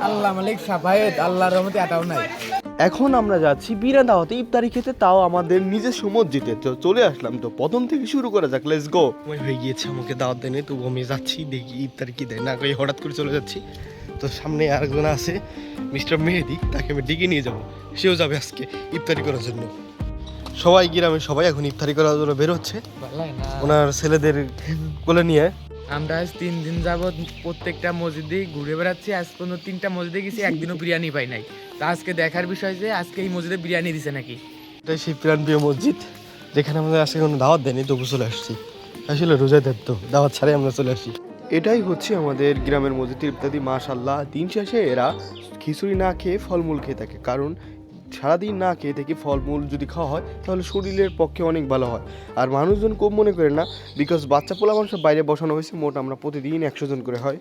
আল্লাহ মালিক সাফায়েত, আল্লাহর রহমতে এটাও নাই। এখন আমরা যাচ্ছি বিনা দাওয়াতে ইফতারি খেতে, তাও আমাদের নিজস্ব মসজিদে। তো চলে আসলাম, তো প্রথম থেকে শুরু করা যাক, লেটস গো। হয়ে গিয়েছে, আমাকে দাওয়াত দেয়নি, তবু আমি যাচ্ছি, দেখি ইফতারি কি দেয় না কই হঠাৎ করে চলে যাচ্ছি। তো সামনে আরেকজন আছে মিস্টার মেহেদি, তাকে আমি ডেকে নিয়ে যাবো, সেও যাবে আজকে ইফতারি করার জন্য। সবাই গ্রামে সবাই এখন ইফতারি করার জন্য বের হচ্ছে ওনার ছেলেদের কোলে নিয়ে। আমরা আজ 3 দিন যাবত প্রত্যেকটা মসজিদে ঘুরে বেড়াচ্ছি, আজ পর্যন্ত 3টা মসজিদে গেছি, একদিনও বিরিয়ানি পাই নাই। তা আজকে দেখার বিষয় যে আজকে এই মসজিদে বিরিয়ানি দিছে নাকি। এটাই সেই প্রাণপ্রিয় মসজিদ যেখানে আমাদের আজকে কোনো দাওয়াত দেয়নি, তবু চলে আসছি। আসলে রোজাদের তো দাওয়াত ছাড়াই আমরা চলে আসি। এটাই হচ্ছে আমাদের গ্রামের মসজিদ ইত্যাদি। মাশাআল্লাহ, দিন শেষে এরা খিচুড়ি না খেয়ে ফলমূল খেয়ে থাকে, কারণ সারাদিন না খেয়ে থেকে ফলমূল যদি খাওয়া হয় তাহলে শরীরের পক্ষে অনেক ভালো হয়। আর মানুষজন কম মনে করে না, বিকজ বাচ্চা পোলা মানুষ বাইরে বসানো হয়েছে। মোট আমরা প্রতিদিন 100 জন করে হয়।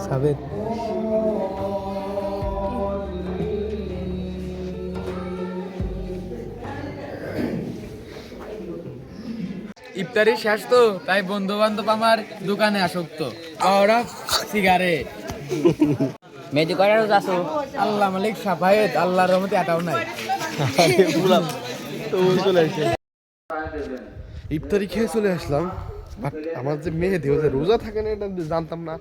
সাবেত ইফতারি শেষ তো, তাই বন্ধু বান্ধব আমার দোকানে আসক্ত। ওরা সিগারেট মেদি করার আসো। আল্লাহ মালিক সাফায়েত, আল্লাহর রহমতে এটাও নাই। ইফতারি খেয়ে চলে আসলাম, বাট আমার যে মেহেদি, ও যে রোজা থাকে না এটা জানতাম না,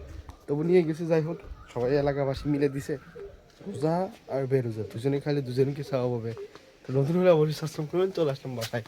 তবু নিয়ে গেছে। যাই হোক, সবাই এলাকাবাসী মিলে দিছে। রোজা আর বেরোজা দুজনে খাইলে দুজনকে খাওয়া হবে। তো নতুন হলে অবশ্যই সাবস্ক্রাইব করবেন। চলে আসলাম বাসায়।